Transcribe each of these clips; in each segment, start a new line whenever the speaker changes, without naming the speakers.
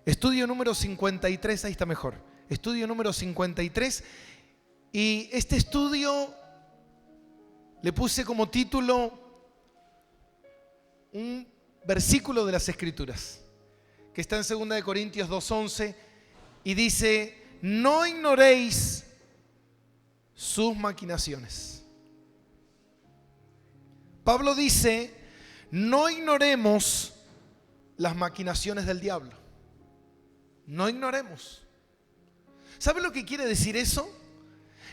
Estudio número 53, ahí está mejor. Estudio número 53. Y este estudio le puse como título un versículo de las Escrituras, que está en 2 de Corintios 2:11, y dice: no ignoréis sus maquinaciones. Pablo dice: no ignoremos las maquinaciones del diablo. No ignoremos. ¿Sabe lo que quiere decir eso?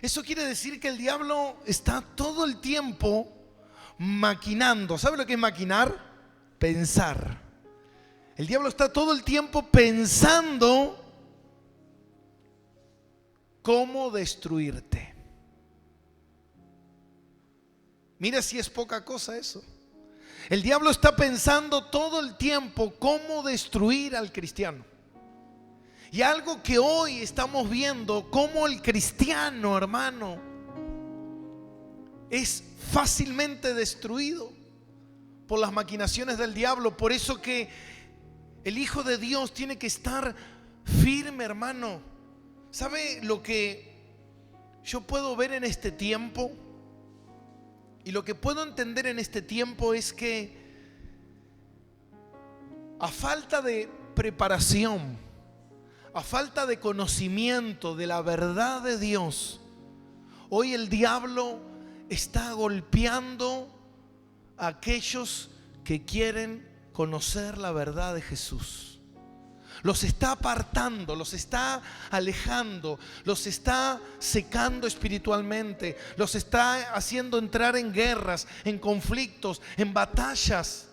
Eso quiere decir que el diablo está todo el tiempo maquinando. ¿Sabe lo que es maquinar? Pensar. El diablo está todo el tiempo pensando cómo destruirte. Mira si es poca cosa eso. El diablo está pensando todo el tiempo cómo destruir al cristiano. Y algo que hoy estamos viendo, cómo el cristiano, hermano, es fácilmente destruido por las maquinaciones del diablo. Por eso que el Hijo de Dios tiene que estar firme, hermano. ¿Sabe lo que yo puedo ver en este tiempo? Y lo que puedo entender en este tiempo es que a falta de preparación, a falta de conocimiento de la verdad de Dios, hoy el diablo está golpeando a aquellos que quieren conocer la verdad de Jesús. Los está apartando, los está alejando, los está secando espiritualmente, los está haciendo entrar en guerras, en conflictos, en batallas,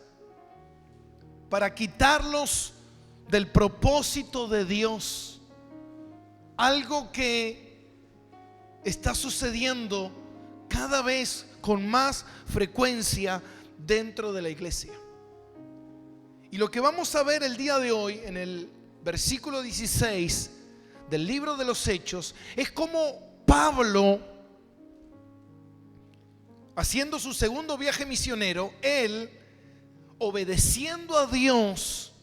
para quitarlos del propósito de Dios. Algo que está sucediendo cada vez con más frecuencia dentro de la iglesia. Y lo que vamos a ver el día de hoy en el versículo 16 del libro de los Hechos es cómo Pablo, haciendo su segundo viaje misionero, él, obedeciendo a Dios,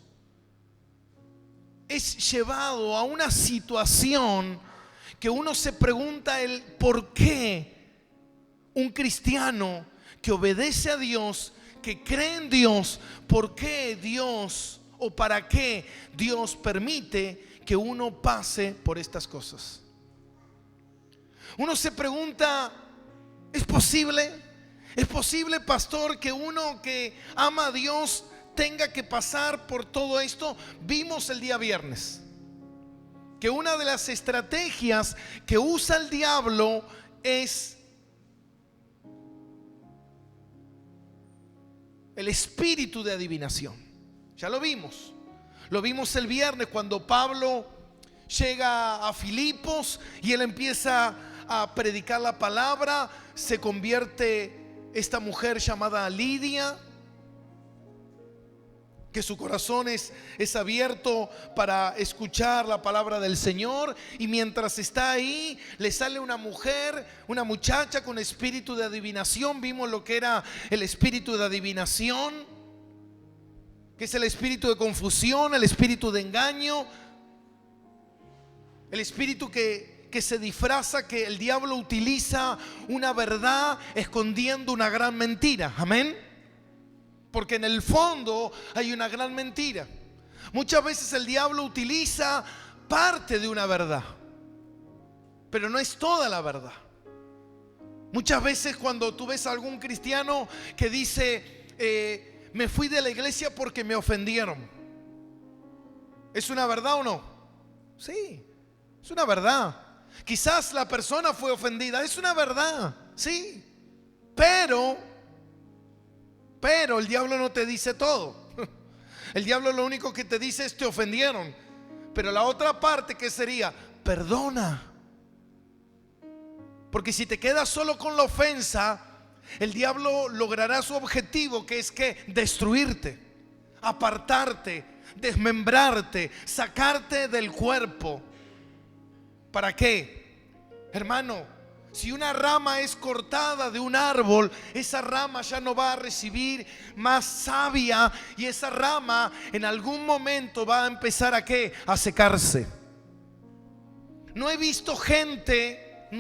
es llevado a una situación que uno se pregunta el por qué un cristiano que obedece a Dios, que cree en Dios, ¿por qué Dios o para qué Dios permite que uno pase por estas cosas? Uno se pregunta, ¿es posible? ¿Es posible, pastor, que uno que ama a Dios tenga que pasar por todo esto? Vimos el día viernes que una de las estrategias que usa el diablo es el espíritu de adivinación. Ya lo vimos. Lo vimos el viernes cuando Pablo llega a Filipos y él empieza a predicar la palabra. Se convierte esta mujer llamada Lidia, que su corazón es abierto para escuchar la palabra del Señor. Y mientras está ahí, le sale una mujer, una muchacha con espíritu de adivinación. Vimos lo que era el espíritu de adivinación, que es el espíritu de confusión, el espíritu de engaño, el espíritu que se disfraza, que el diablo utiliza una verdad escondiendo una gran mentira. Amén. Porque en el fondo hay una gran mentira. Muchas veces el diablo utiliza parte de una verdad, pero no es toda la verdad. Muchas veces cuando tú ves a algún cristiano que dice, me fui de la iglesia porque me ofendieron, ¿es una verdad o no? Sí, es una verdad. Quizás la persona fue ofendida, es una verdad, sí, pero el diablo no te dice todo. El diablo lo único que te dice es te ofendieron. Pero la otra parte, que sería, perdona. Porque si te quedas solo con la ofensa, el diablo logrará su objetivo, que es que destruirte, apartarte, desmembrarte, sacarte del cuerpo. ¿Para qué? Hermano, Si una rama es cortada de un árbol, esa rama ya no va a recibir más savia y esa rama en algún momento va a empezar ¿a qué? A secarse. No he visto gente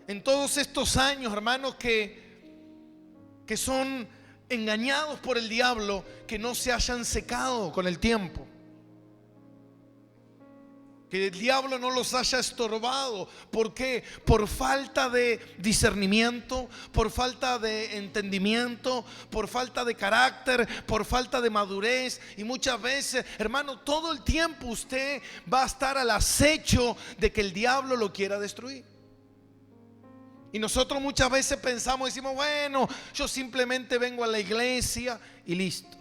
en todos estos años, hermanos, que son engañados por el diablo, que no se hayan secado con el tiempo. Que el diablo no los haya estorbado. ¿Por qué? Por falta de discernimiento, por falta de entendimiento, por falta de carácter, por falta de madurez. Y muchas veces, hermano, todo el tiempo usted va a estar al acecho de que el diablo lo quiera destruir. Y nosotros muchas veces pensamos, decimos, bueno, yo simplemente vengo a la iglesia y listo.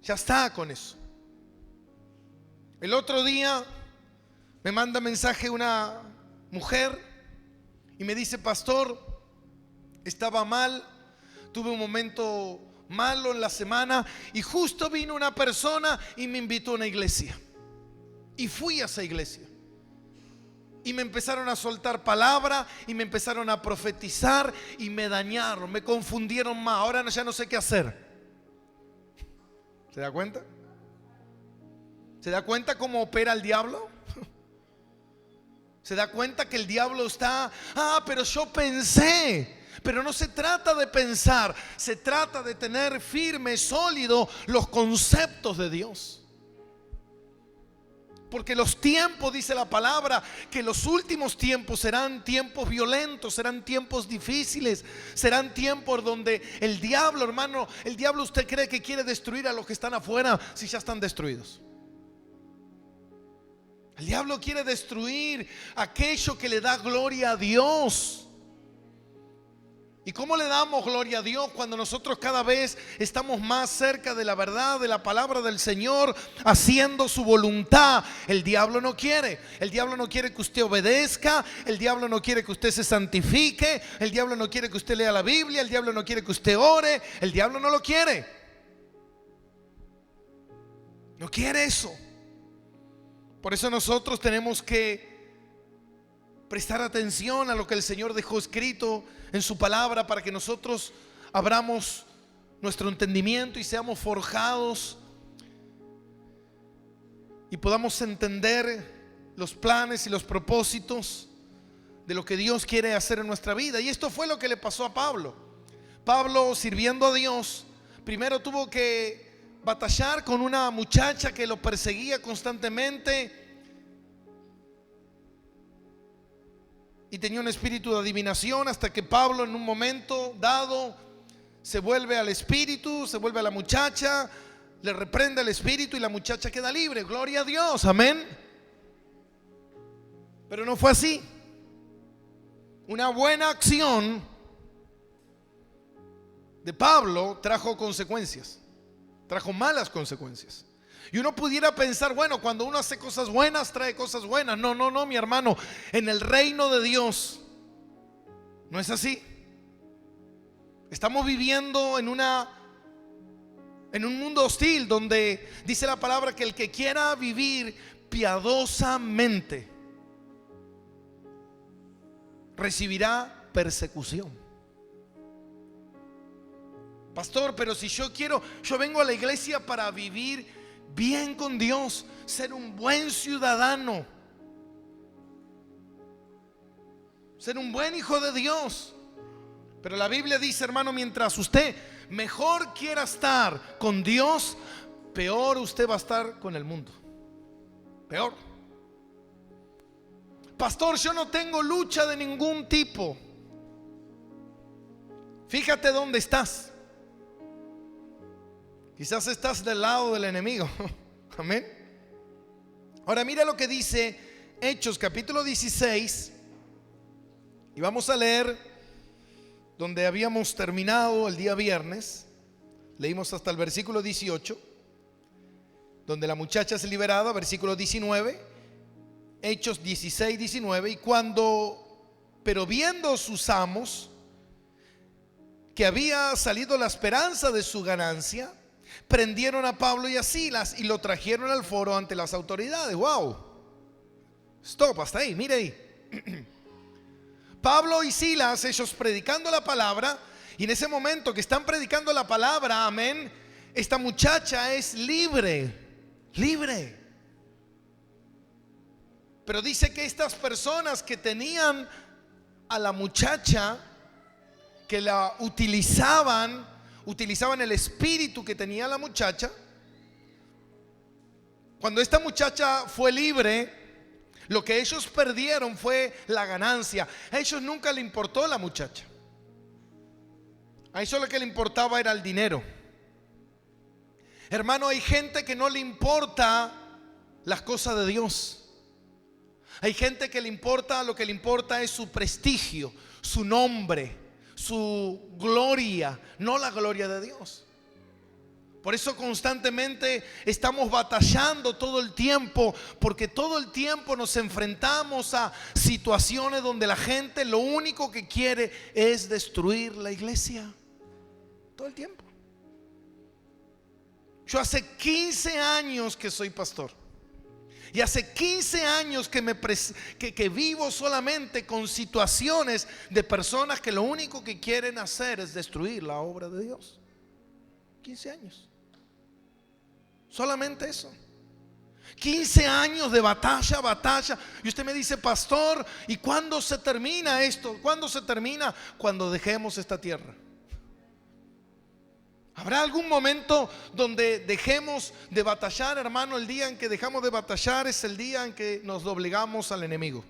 Ya está con eso. El otro día me manda mensaje una mujer y me dice: pastor, estaba mal, tuve un momento malo en la semana y justo vino una persona y me invitó a una iglesia. Y fui a esa iglesia. Y me empezaron a soltar palabra y me empezaron a profetizar y me dañaron, me confundieron más. Ahora ya no sé qué hacer. ¿Se da cuenta? ¿Se da cuenta cómo opera el diablo? ¿Se da cuenta que el diablo está, pero yo pensé? Pero no se trata de pensar, se trata de tener firme, sólido los conceptos de Dios. Porque los tiempos, dice la palabra, que los últimos tiempos serán tiempos violentos, serán tiempos difíciles, serán tiempos donde el diablo, hermano, el diablo, usted cree que quiere destruir a los que están afuera si ya están destruidos. El diablo quiere destruir aquello que le da gloria a Dios. ¿Y cómo le damos gloria a Dios? Cuando nosotros cada vez estamos más cerca de la verdad, de la palabra del Señor, haciendo su voluntad. El diablo no quiere. El diablo no quiere que usted obedezca. El diablo no quiere que usted se santifique. El diablo no quiere que usted lea la Biblia. El diablo no quiere que usted ore. El diablo no lo quiere. No quiere eso. Por eso nosotros tenemos que prestar atención a lo que el Señor dejó escrito en su palabra, para que nosotros abramos nuestro entendimiento y seamos forjados y podamos entender los planes y los propósitos de lo que Dios quiere hacer en nuestra vida. Y esto fue lo que le pasó a Pablo. Pablo, sirviendo a Dios, primero tuvo que batallar con una muchacha que lo perseguía constantemente y tenía un espíritu de adivinación, hasta que Pablo en un momento dado se vuelve al espíritu, se vuelve a la muchacha, le reprende el espíritu y la muchacha queda libre. Gloria a Dios, amén. Pero no fue así. Una buena acción de Pablo trajo consecuencias, trajo malas consecuencias. Y uno pudiera pensar, bueno, cuando uno hace cosas buenas, trae cosas buenas. No, mi hermano. En el reino de Dios no es así. Estamos viviendo en un mundo hostil, donde dice la palabra que el que quiera vivir piadosamente recibirá persecución. Pastor, pero si yo vengo a la iglesia para vivir bien con Dios, ser un buen ciudadano, ser un buen hijo de Dios. Pero la Biblia dice, hermano, mientras usted mejor quiera estar con Dios, peor usted va a estar con el mundo. Peor. Pastor, yo no tengo lucha de ningún tipo. Fíjate dónde estás. Quizás estás del lado del enemigo. Amén. Ahora mira lo que dice Hechos capítulo 16. Y vamos a leer donde habíamos terminado el día viernes. Leímos hasta el versículo 18, donde la muchacha es liberada. Versículo 19. Hechos 16, 19. Pero viendo sus amos que había salido la esperanza de su ganancia, prendieron a Pablo y a Silas y lo trajeron al foro ante las autoridades. Wow. Stop, hasta ahí, mire ahí. Pablo y Silas, ellos predicando la palabra, y en ese momento que están predicando la palabra, amén, esta muchacha es libre. Pero dice que estas personas que tenían a la muchacha, que la utilizaban el espíritu que tenía la muchacha. Cuando esta muchacha fue libre, lo que ellos perdieron fue la ganancia. A ellos nunca le importó la muchacha. A ellos lo que le importaba era el dinero. Hermano, hay gente que no le importa las cosas de Dios. Hay gente que lo que le importa es su prestigio, su nombre, su gloria, no la gloria de Dios. Por eso constantemente estamos batallando todo el tiempo, porque todo el tiempo nos enfrentamos a situaciones donde la gente lo único que quiere es destruir la iglesia. Todo el tiempo. Yo hace 15 años que soy pastor. Y hace 15 años que vivo solamente con situaciones de personas que lo único que quieren hacer es destruir la obra de Dios. 15 años. Solamente eso. 15 años de batalla. Y usted me dice, pastor, ¿y cuándo se termina esto? ¿Cuándo se termina? Cuando dejemos esta tierra. ¿Habrá algún momento donde dejemos de batallar, hermano? El día en que dejamos de batallar es el día en que nos doblegamos al enemigo.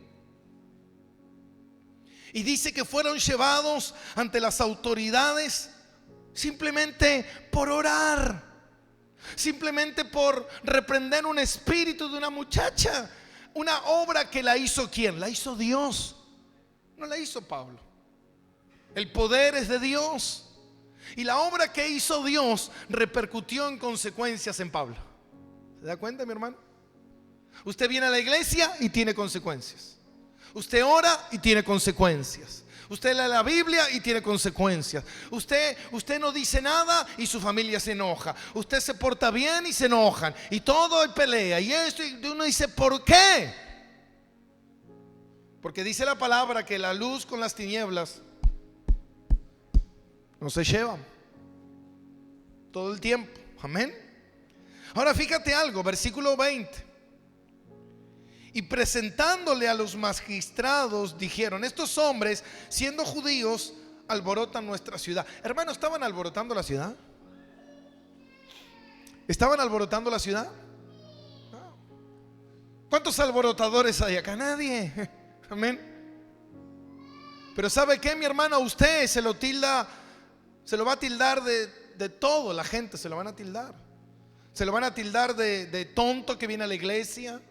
Y dice que fueron llevados ante las autoridades simplemente por orar, simplemente por reprender un espíritu de una muchacha. Una obra que la hizo ¿quién? La hizo Dios. No la hizo Pablo. El poder es de Dios. Y la obra que hizo Dios repercutió en consecuencias en Pablo. ¿Se da cuenta, mi hermano? Usted viene a la iglesia y tiene consecuencias. Usted ora y tiene consecuencias. Usted lee la Biblia y tiene consecuencias. Usted no dice nada y su familia se enoja. Usted se porta bien y se enojan. Y todo es pelea. Y esto, y uno dice, ¿por qué? Porque dice la palabra que la luz con las tinieblas no se llevan todo el tiempo. Amén. Ahora fíjate algo, versículo 20. Y presentándole a los magistrados, dijeron: estos hombres, siendo judíos, alborotan nuestra ciudad. Hermano, ¿estaban alborotando la ciudad? ¿Estaban alborotando la ciudad? No. ¿Cuántos alborotadores hay acá? Nadie. Amén. Pero ¿sabe qué, mi hermano? A usted se lo va a tildar de todo. La gente se lo van a tildar. Se lo van a tildar de tonto que viene a la iglesia,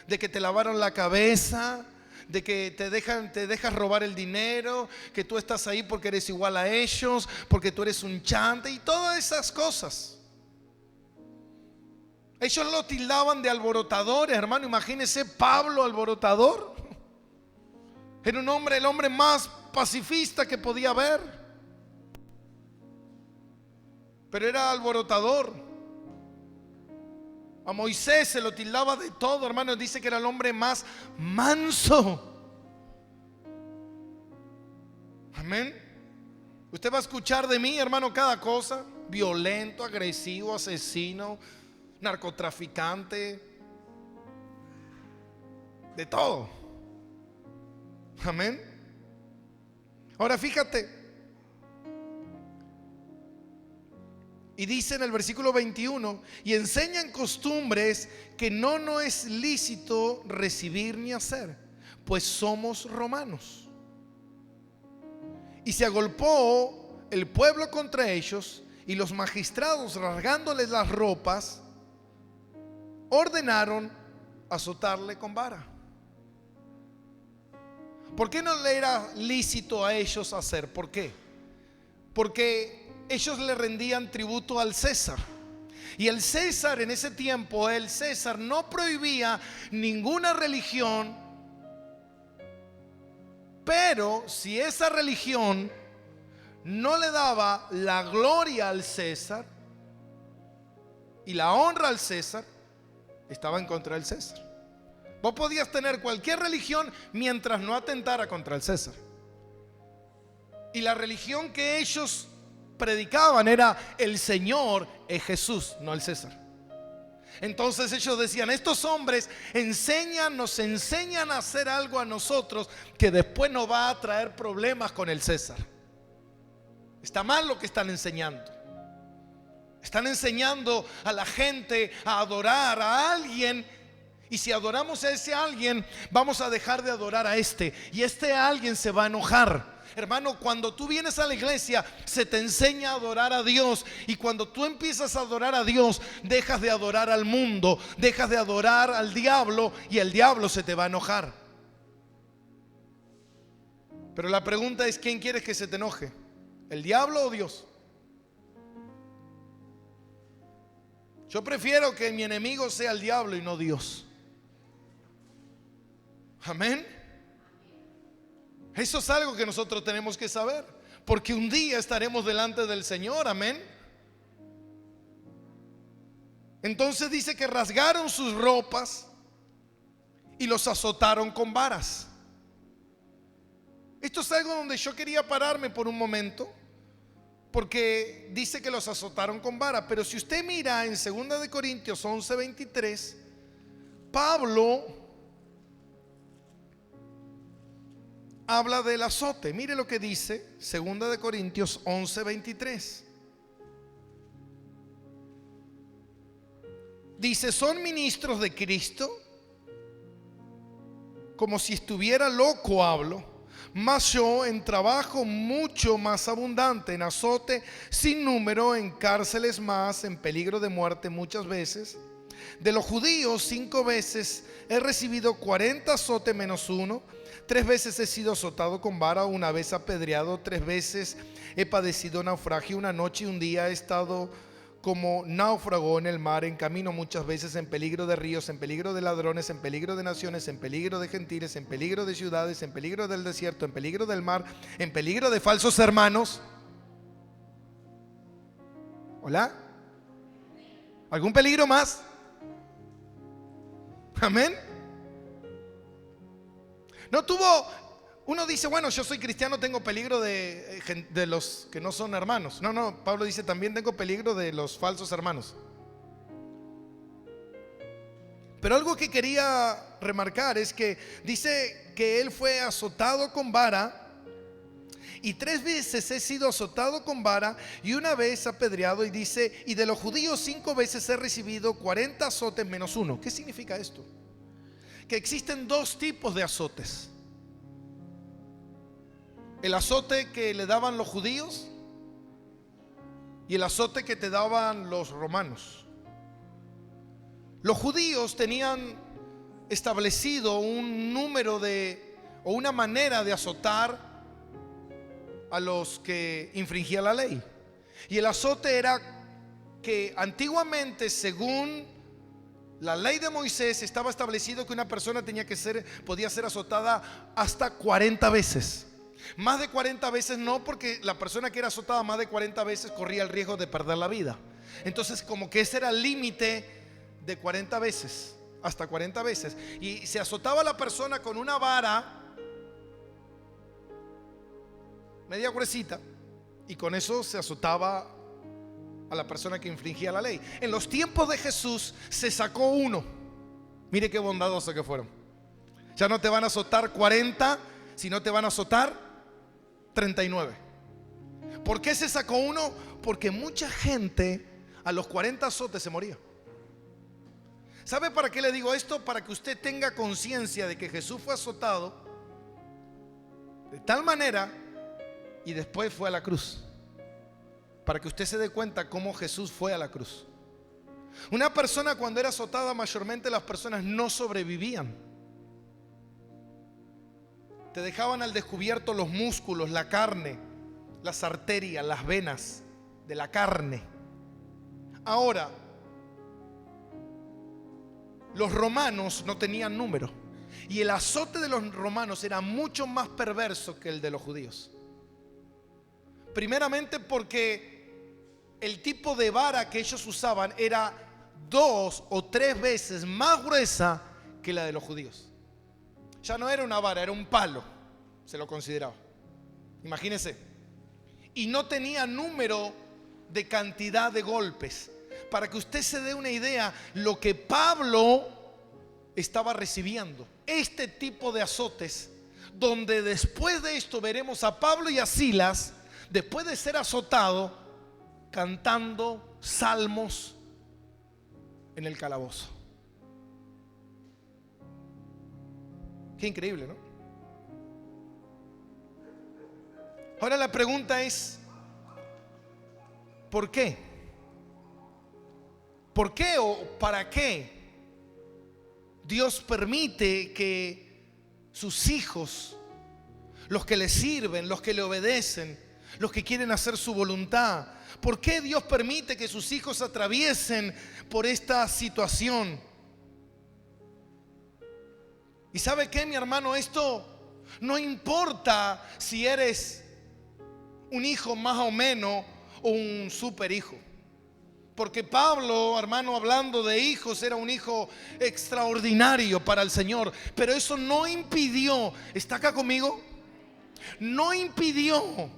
de que te lavaron la cabeza, de que te dejas robar el dinero, que tú estás ahí porque eres igual a ellos, porque tú eres un chante y todas esas cosas. Ellos lo tildaban de alborotadores, hermano. Imagínese Pablo alborotador. Era el hombre más pacifista que podía haber, pero era alborotador. A Moisés se lo tildaba de todo, hermano. Dice que era el hombre más manso. Amén. Usted va a escuchar de mí, hermano, cada cosa: violento, agresivo, asesino, narcotraficante, de todo. Amén. Ahora fíjate. Y dice en el versículo 21: y enseñan costumbres que no es lícito recibir ni hacer, pues somos romanos. Y se agolpó el pueblo contra ellos, y los magistrados, rasgándoles las ropas, ordenaron azotarle con vara. ¿Por qué no le era lícito a ellos hacer? ¿Por qué? Porque ellos le rendían tributo al César. Y el César, en ese tiempo, el César no prohibía ninguna religión, pero si esa religión no le daba la gloria al César y la honra al César, estaba en contra del César. Vos podías tener cualquier religión mientras no atentara contra el César. Y la religión que ellos predicaban era: el Señor es Jesús, no el César. Entonces ellos decían: estos hombres nos enseñan a hacer algo a nosotros que después nos va a traer problemas con el César. Está mal lo que están enseñando. Están enseñando a la gente a adorar a alguien, y si adoramos a ese alguien, vamos a dejar de adorar a este, y este alguien se va a enojar. Hermano, cuando tú vienes a la iglesia, se te enseña a adorar a Dios. Y cuando tú empiezas a adorar a Dios, dejas de adorar al mundo, dejas de adorar al diablo, y el diablo se te va a enojar. Pero la pregunta es: ¿quién quieres que se te enoje? ¿El diablo o Dios? Yo prefiero que mi enemigo sea el diablo y no Dios. Amén. Eso es algo que nosotros tenemos que saber, porque un día estaremos delante del Señor. Amén. Entonces dice que rasgaron sus ropas y los azotaron con varas. Esto es algo donde yo quería pararme por un momento, porque dice que los azotaron con vara. Pero si usted mira en 2 de Corintios 11:23, Pablo habla del azote. Mire lo que dice 2 de Corintios 11:23. Dice: son ministros de Cristo, como si estuviera loco hablo, mas yo en trabajo mucho más abundante, en azote sin número, en cárceles más, en peligro de muerte muchas veces. De los judíos 5 veces he recibido 40 azotes menos uno. 3 veces he sido azotado con vara, 1 vez apedreado, 3 veces he padecido naufragio, 1 noche y 1 día he estado como náufrago en el mar, en camino muchas veces, en peligro de ríos, en peligro de ladrones, en peligro de naciones, en peligro de gentiles, en peligro de ciudades, en peligro del desierto, en peligro del mar, en peligro de falsos hermanos. ¿Hola? ¿Algún peligro más? Amén. No tuvo, uno dice: bueno, yo soy cristiano, tengo peligro de los que no son hermanos. No, Pablo dice: también tengo peligro de los falsos hermanos. Pero algo que quería remarcar es que dice que él fue azotado con vara, y 3 veces he sido azotado con vara, y 1 vez apedreado. Y dice: y de los judíos 5 veces he recibido 40 azotes menos 1. ¿Qué significa esto? Que existen 2 tipos de azotes: el azote que le daban los judíos y el azote que te daban los romanos. Los judíos tenían establecido un número o una manera de azotar a los que infringían la ley. Y el azote era que antiguamente, según la ley de Moisés, estaba establecido que una persona podía ser azotada hasta 40 veces. Más de 40 veces no, porque la persona que era azotada más de 40 veces corría el riesgo de perder la vida. Entonces, como que ese era el límite de 40 veces, hasta 40 veces. Y se azotaba a la persona con una vara media gruesita, y con eso se azotaba a la persona que infringía la ley. En los tiempos de Jesús se sacó uno. Mire qué bondadosos que fueron. Ya no te van a azotar 40, sino te van a azotar 39. ¿Por qué se sacó uno? Porque mucha gente a los 40 azotes se moría. ¿Sabe para qué le digo esto? Para que usted tenga conciencia de que Jesús fue azotado de tal manera y después fue a la cruz. Para que usted se dé cuenta cómo Jesús fue a la cruz. Una persona, cuando era azotada, mayormente las personas no sobrevivían. Te dejaban al descubierto los músculos, la carne, las arterias, las venas de la carne. Ahora, los romanos no tenían número, y el azote de los romanos era mucho más perverso que el de los judíos. Primeramente porque el tipo de vara que ellos usaban era 2 o 3 veces más gruesa que la de los judíos. Ya no era una vara, era un palo, se lo consideraba. Imagínense. Y no tenía número de cantidad de golpes. Para que usted se dé una idea, lo que Pablo estaba recibiendo, este tipo de azotes, donde después de esto veremos a Pablo y a Silas, después de ser azotado, cantando salmos en el calabozo. Qué increíble, ¿no? Ahora la pregunta es, ¿por qué? ¿Por qué o para qué Dios permite que sus hijos, los que le sirven, los que le obedecen, los que quieren hacer su voluntad, por qué Dios permite que sus hijos atraviesen por esta situación? Y ¿sabe qué, mi hermano? Esto no importa si eres un hijo más o menos o un super hijo. Porque Pablo, hermano, hablando de hijos, era un hijo extraordinario para el Señor. Pero eso no impidió, ¿está acá conmigo? No impidió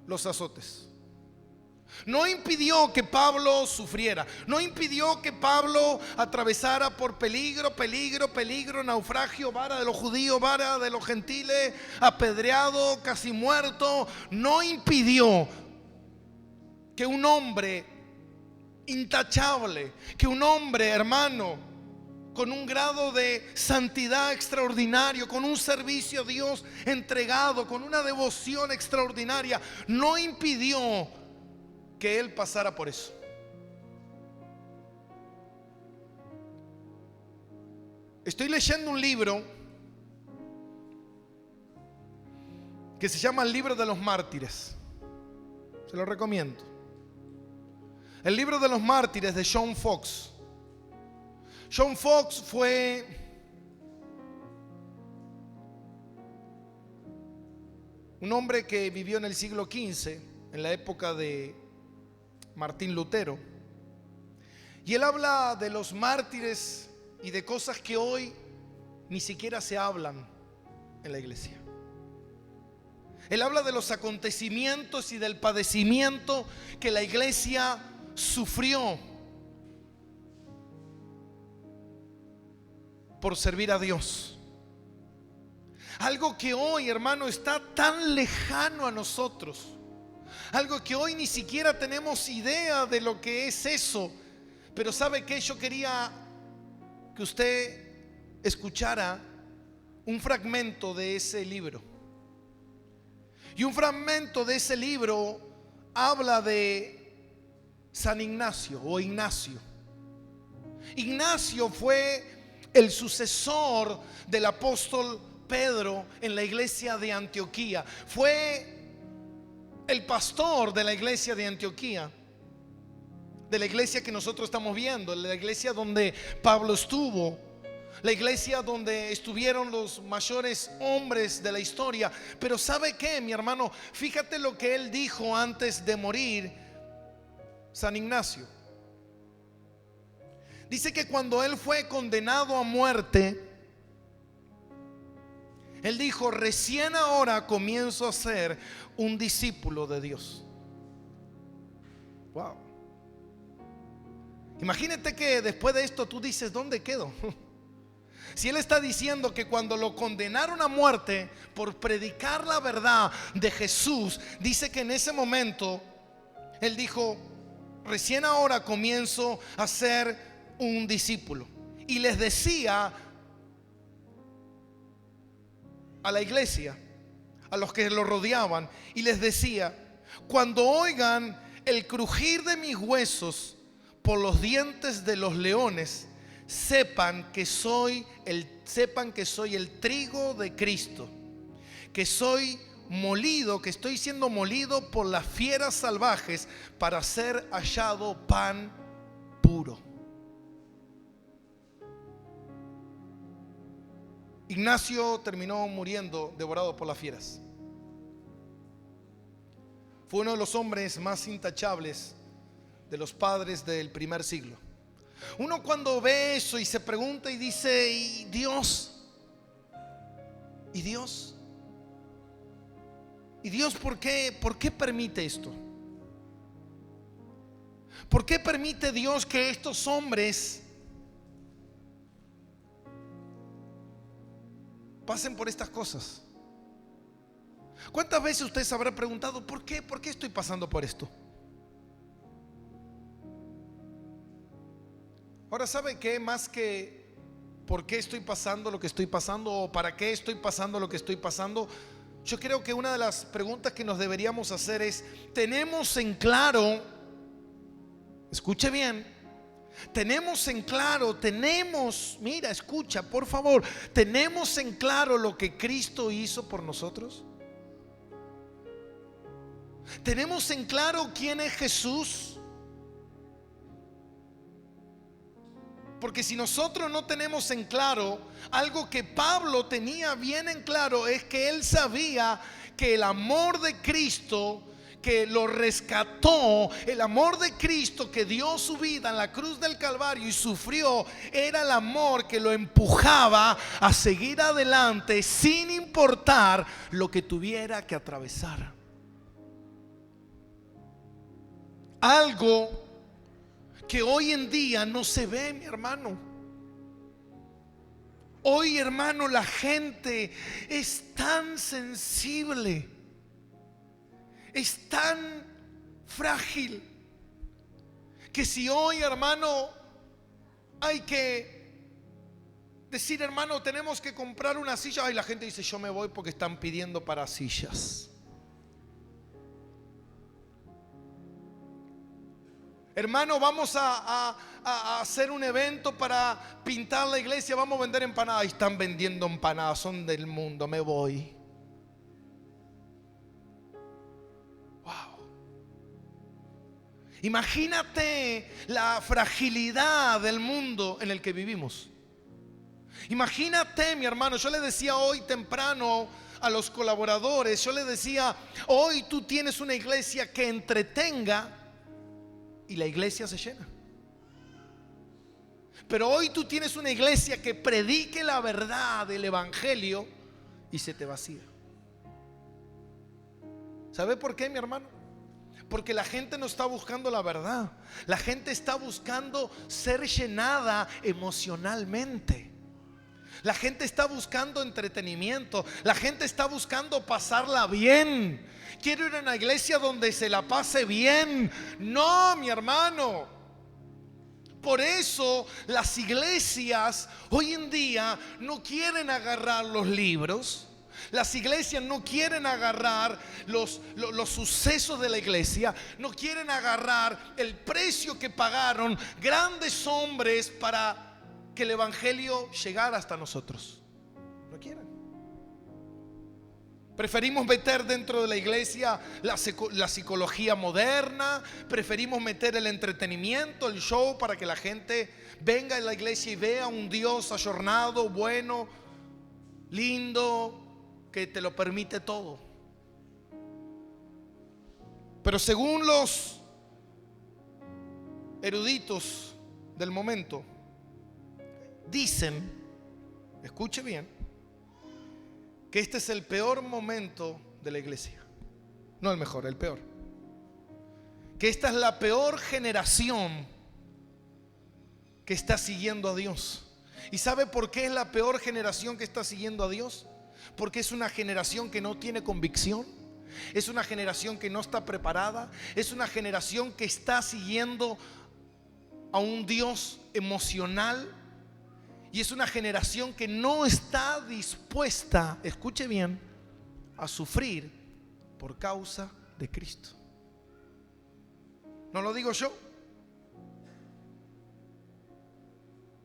los azotes. No impidió que Pablo sufriera. No impidió que Pablo atravesara por peligro, naufragio, vara de los judíos, vara de los gentiles, apedreado, casi muerto. No impidió que un hombre intachable, que un hombre, hermano, con un grado de santidad extraordinario, con un servicio a Dios entregado, con una devoción extraordinaria, no impidió que él pasara por eso. Estoy leyendo un libro que se llama El Libro de los Mártires. Se lo recomiendo. El Libro de los Mártires de John Fox. John Fox fue un hombre que vivió en el siglo XV, en la época de Martín Lutero. Y él habla de los mártires y de cosas que hoy ni siquiera se hablan en la iglesia. Él habla de los acontecimientos y del padecimiento que la iglesia sufrió por servir a Dios. Algo que hoy, hermano, está tan lejano a nosotros. Algo que hoy ni siquiera tenemos idea de lo que es eso. Pero ¿sabe qué? Yo quería que usted escuchara un fragmento de ese libro. Y un fragmento de ese libro habla de San Ignacio o Ignacio. Ignacio fue el sucesor del apóstol Pedro en la iglesia de Antioquía. Fue el pastor de la iglesia de Antioquía, de la iglesia que nosotros estamos viendo, la iglesia donde Pablo estuvo, la iglesia donde estuvieron los mayores hombres de la historia. Pero ¿sabe qué, mi hermano? Fíjate lo que él dijo antes de morir, San Ignacio. Dice que cuando él fue condenado a muerte, él dijo: recién ahora comienzo a ser un discípulo de Dios. Wow. Imagínate que después de esto tú dices: ¿dónde quedo? Si él está diciendo que cuando lo condenaron a muerte por predicar la verdad de Jesús, dice que en ese momento él dijo: recién ahora comienzo a ser un discípulo. Y les decía a la iglesia, a los que lo rodeaban, y les decía: cuando oigan el crujir de mis huesos por los dientes de los leones, sepan que soy el trigo de Cristo, que soy molido, que estoy siendo molido por las fieras salvajes para ser hallado pan puro. Ignacio terminó muriendo devorado por las fieras. Fue uno de los hombres más intachables de los padres del primer siglo. Uno cuando ve eso y se pregunta y dice, ¿y Dios? ¿Y Dios? ¿Y Dios por qué permite esto? ¿Por qué permite Dios que estos hombres pasen por estas cosas? ¿Cuántas veces usted se habrá preguntado, ¿por qué estoy pasando por esto? Ahora, ¿sabe qué? Más que por qué estoy pasando lo que estoy pasando o para qué estoy pasando lo que estoy pasando, yo creo que una de las preguntas que nos deberíamos hacer es, ¿tenemos en claro, escuche bien, mira, escucha, por favor, ¿tenemos en claro lo que Cristo hizo por nosotros? ¿Tenemos en claro quién es Jesús? Porque si nosotros no tenemos en claro, algo que Pablo tenía bien en claro es que él sabía que el amor de Cristo que lo rescató, el amor de Cristo que dio su vida en la cruz del Calvario y sufrió, era el amor que lo empujaba a seguir adelante sin importar lo que tuviera que atravesar. Algo que hoy en día no se ve, mi hermano. Hoy, hermano, la gente es tan sensible, es tan frágil, que si hoy, hermano, hay que decir, hermano, tenemos que comprar una silla, ay, la gente dice, yo me voy porque están pidiendo para sillas. Hermano, vamos a hacer un evento para pintar la iglesia, vamos a vender empanadas. Ahí están vendiendo empanadas, son del mundo, me voy. Wow. Imagínate la fragilidad del mundo en el que vivimos. Imagínate, mi hermano, yo le decía hoy temprano a los colaboradores, yo le decía, hoy tú tienes una iglesia que entretenga y la iglesia se llena. Pero hoy tú tienes una iglesia que predique la verdad del evangelio y se te vacía. ¿Sabe por qué, mi hermano? Porque la gente no está buscando la verdad. La gente está buscando ser llenada emocionalmente. La gente está buscando entretenimiento. La gente está buscando pasarla bien. Quiero ir a una iglesia donde se la pase bien. No, mi hermano. Por eso las iglesias hoy en día no quieren agarrar los libros. Las iglesias no quieren agarrar los sucesos de la iglesia. No quieren agarrar el precio que pagaron grandes hombres para que el evangelio llegara hasta nosotros. No quieren. Preferimos meter dentro de la iglesia la psicología moderna. Preferimos meter el entretenimiento, el show, para que la gente venga a la iglesia y vea un Dios ayornado, bueno, lindo, que te lo permite todo. Pero según los eruditos del momento, dicen, escuche bien, que este es el peor momento de la iglesia. No el mejor, el peor. Que esta es la peor generación que está siguiendo a Dios. ¿Y sabe por qué es la peor generación que está siguiendo a Dios? Porque es una generación que no tiene convicción. Es una generación que no está preparada. Es una generación que está siguiendo a un Dios emocional. Y es una generación que no está dispuesta, escuche bien, a sufrir por causa de Cristo. No lo digo yo.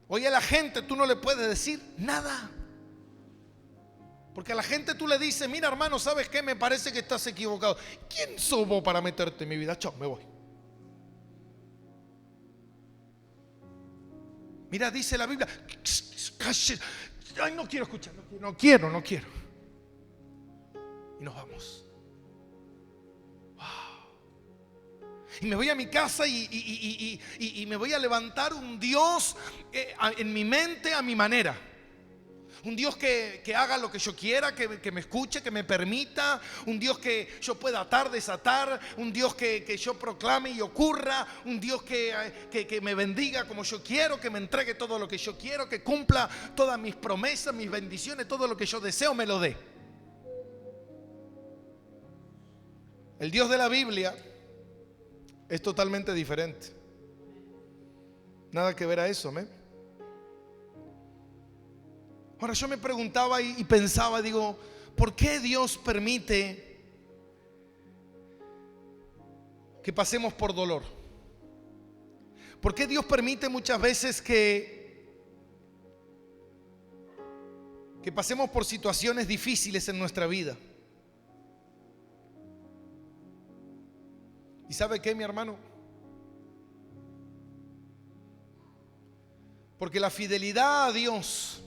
Hoy a la gente tú no le puedes decir nada. Porque a la gente tú le dices, mira hermano, ¿sabes qué? Me parece que estás equivocado. ¿Quién sos vos para meterte en mi vida? Chao, me voy. Mira, dice la Biblia, ay, no quiero escuchar, no quiero. Y nos vamos. Wow. Y me voy a mi casa y me voy a levantar un Dios en mi mente a mi manera. Un Dios que haga lo que yo quiera, que me escuche, que me permita. Un Dios que yo pueda atar, desatar. Un Dios que yo proclame y ocurra. Un Dios que me bendiga como yo quiero, que me entregue todo lo que yo quiero, que cumpla todas mis promesas, mis bendiciones, todo lo que yo deseo me lo dé. El Dios de la Biblia es totalmente diferente. Nada que ver a eso, ¿amén? Ahora yo me preguntaba y pensaba, digo, ¿por qué Dios permite que pasemos por dolor? ¿Por qué Dios permite muchas veces que pasemos por situaciones difíciles en nuestra vida? ¿Y sabe qué, mi hermano? Porque la fidelidad a Dios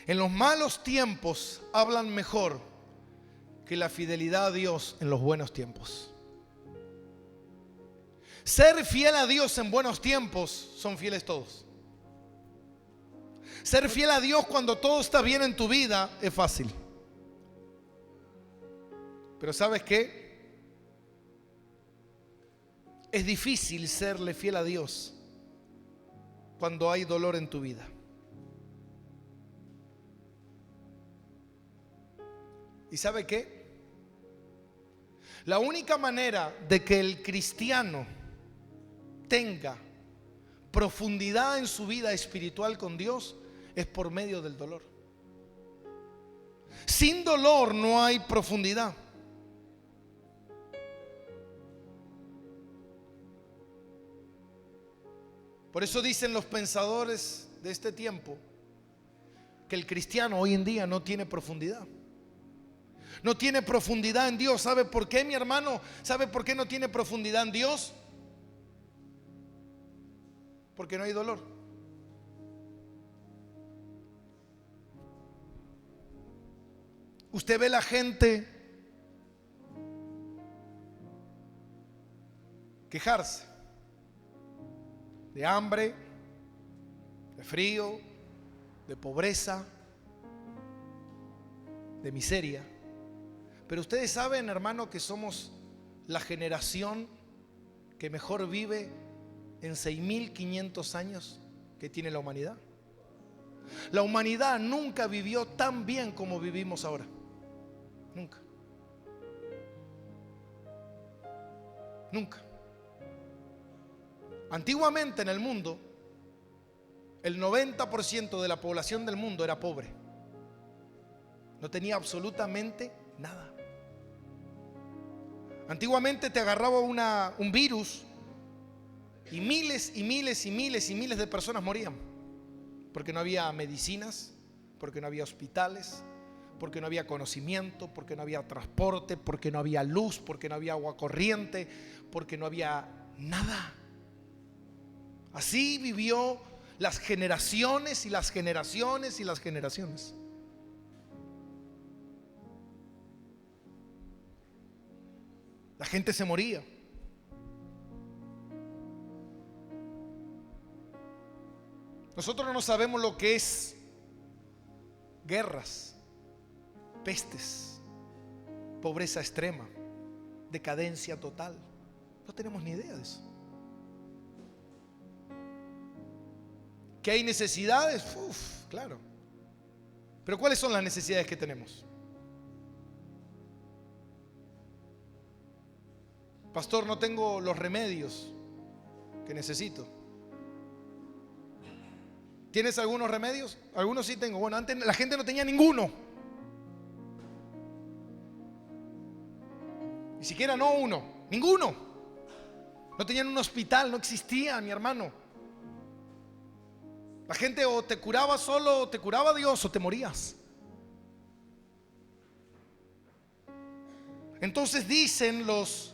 en los malos tiempos hablan mejor que la fidelidad a Dios en los buenos tiempos. Ser fiel a Dios en buenos tiempos, son fieles todos. Ser fiel a Dios cuando todo está bien en tu vida es fácil. Pero ¿sabes qué? Es difícil serle fiel a Dios cuando hay dolor en tu vida. ¿Y sabe qué? La única manera de que el cristiano tenga profundidad en su vida espiritual con Dios es por medio del dolor. Sin dolor no hay profundidad. Por eso dicen los pensadores de este tiempo que el cristiano hoy en día no tiene profundidad. No tiene profundidad en Dios. ¿Sabe por qué, mi hermano? ¿Sabe por qué no tiene profundidad en Dios? Porque no hay dolor. Usted ve la gente quejarse de hambre, de frío, de pobreza, de miseria. Pero ustedes saben, hermano, que somos la generación que mejor vive en 6.500 años que tiene la humanidad. La humanidad nunca vivió tan bien como vivimos ahora. Nunca. Nunca. Antiguamente en el mundo, el 90% de la población del mundo era pobre. No tenía absolutamente nada. Antiguamente te agarraba un virus y miles y miles y miles y miles de personas morían. Porque no había medicinas, porque no había hospitales, porque no había conocimiento, porque no había transporte, porque no había luz, porque no había agua corriente, porque no había nada. Así vivió las generaciones y las generaciones y las generaciones. La gente se moría. Nosotros no sabemos lo que es guerras, pestes, pobreza extrema, decadencia total. No tenemos ni idea de eso. ¿Que hay necesidades? Claro. Pero ¿cuáles son las necesidades que tenemos? Pastor, no tengo los remedios que necesito. ¿Tienes algunos remedios? Algunos sí tengo. Bueno, antes la gente no tenía ninguno. Ni siquiera no uno, ninguno. No tenían un hospital, no existía, mi hermano. La gente o te curaba solo, o te curaba Dios, o te morías. Entonces dicen los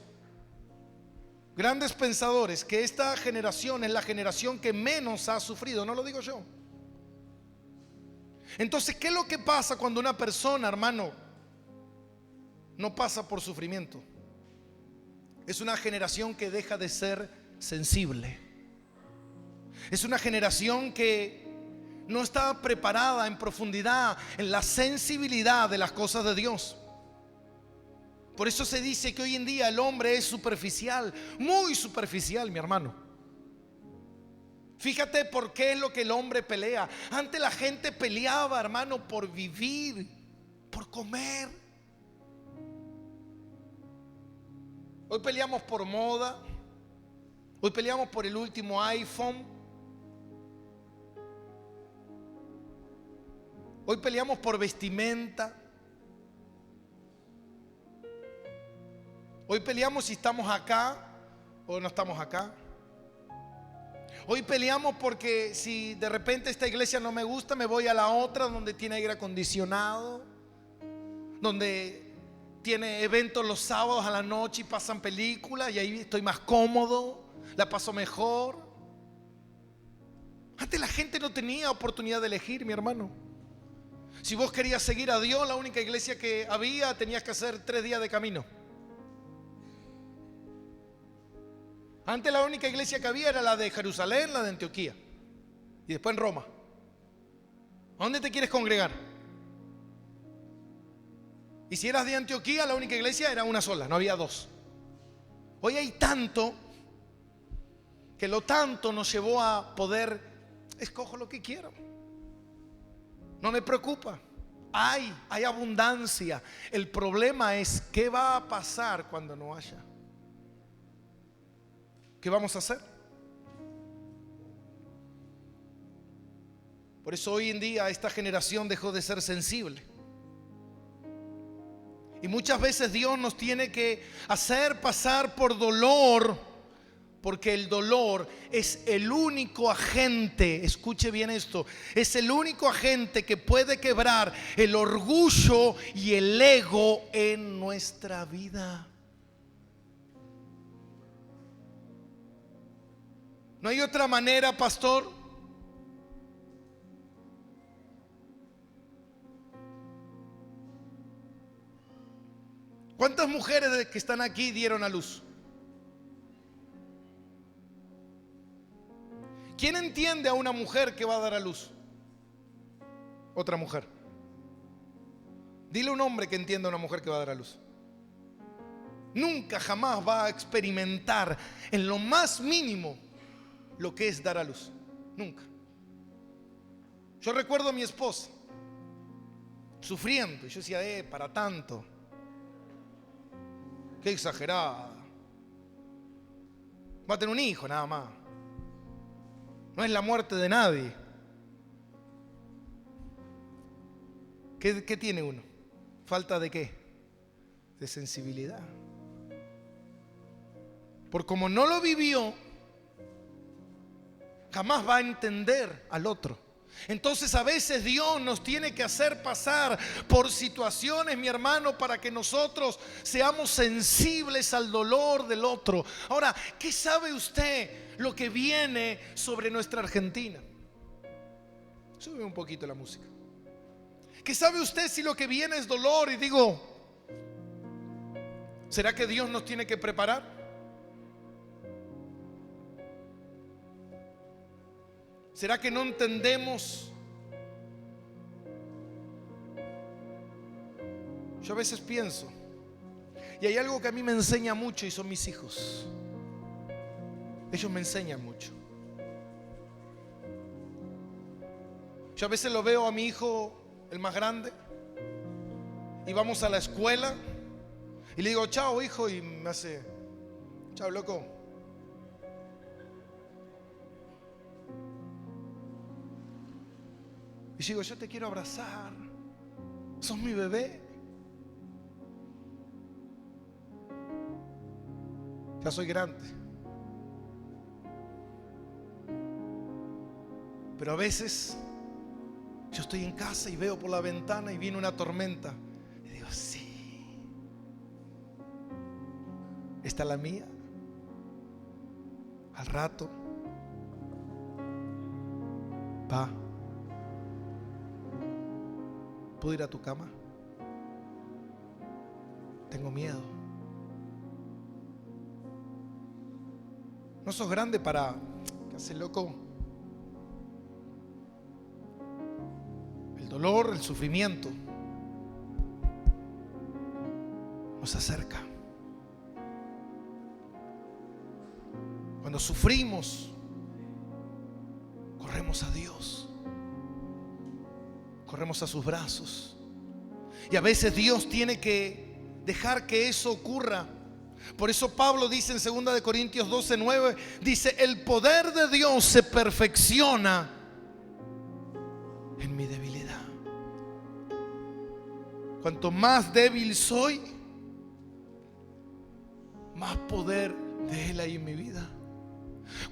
grandes pensadores que esta generación es la generación que menos ha sufrido. No lo digo yo. Entonces, ¿qué es lo que pasa cuando una persona, hermano, no pasa por sufrimiento? Es una generación que deja de ser sensible. Es una generación que no está preparada en profundidad en la sensibilidad de las cosas de Dios. Por eso se dice que hoy en día el hombre es superficial, muy superficial, mi hermano. Fíjate por qué es lo que el hombre pelea. Antes la gente peleaba, hermano, por vivir, por comer. Hoy peleamos por moda. Hoy peleamos por el último iPhone. Hoy peleamos por vestimenta. Hoy peleamos si estamos acá o no estamos acá. Hoy peleamos porque si de repente esta iglesia no me gusta, me voy a la otra donde tiene aire acondicionado, donde tiene eventos los sábados a la noche y pasan películas y ahí estoy más cómodo, la paso mejor. Antes la gente no tenía oportunidad de elegir, mi hermano. Si vos querías seguir a Dios, la única iglesia que había, tenías que hacer 3 días de camino. Antes la única iglesia que había era la de Jerusalén, la de Antioquía y después en Roma. ¿A dónde te quieres congregar? Y si eras de Antioquía, la única iglesia era una sola, no había 2. Hoy hay tanto que lo tanto nos llevó a poder, escojo lo que quiero, no me preocupa. Hay abundancia. El problema es qué va a pasar cuando no haya. ¿Qué vamos a hacer? Por eso hoy en día esta generación dejó de ser sensible. Y muchas veces Dios nos tiene que hacer pasar por dolor, porque el dolor es el único agente, escuche bien esto, es el único agente que puede quebrar el orgullo y el ego en nuestra vida. ¿No hay otra manera, pastor? ¿Cuántas mujeres que están aquí dieron a luz? ¿Quién entiende a una mujer que va a dar a luz? Otra mujer. Dile a un hombre que entienda a una mujer que va a dar a luz. Nunca jamás va a experimentar en lo más mínimo lo que es dar a luz. Nunca. Yo recuerdo a mi esposa sufriendo y yo decía, para tanto, qué exagerada, va a tener un hijo nada más, no es la muerte de nadie. ¿Qué tiene uno? ¿Falta de qué? De sensibilidad. Por como no lo vivió, jamás va a entender al otro. Entonces a veces Dios nos tiene que hacer pasar por situaciones, mi hermano, para que nosotros seamos sensibles al dolor del otro. Ahora, ¿qué sabe usted lo que viene sobre nuestra Argentina? Sube un poquito la música. ¿Qué sabe usted si lo que viene es dolor? Y digo, ¿será que Dios nos tiene que preparar? ¿Será que no entendemos? Yo a veces pienso, y hay algo que a mí me enseña mucho y son mis hijos. Ellos me enseñan mucho. Yo a veces lo veo a mi hijo, el más grande, y vamos a la escuela y le digo, chao hijo, y me hace, chao loco. Y digo, yo te quiero abrazar, sos mi bebé. Ya soy grande. Pero a veces yo estoy en casa y veo por la ventana y viene una tormenta. Y digo, sí, esta es la mía. Al rato, pa, ¿puedo ir a tu cama? Tengo miedo. No sos grande para... ¿Qué hace, loco? El dolor, el sufrimiento nos acerca. Cuando sufrimos, corremos a Dios, corremos a sus brazos. Y a veces Dios tiene que dejar que eso ocurra. Por eso Pablo dice en 2 Corintios 12:9, dice: el poder de Dios se perfecciona en mi debilidad. Cuanto más débil soy, más poder de Él hay en mi vida.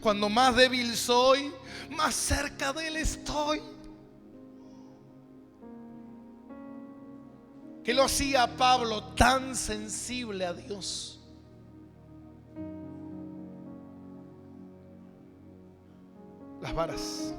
Cuando más débil soy, más cerca de Él estoy. ¿Qué lo hacía a Pablo tan sensible a Dios? Las varas.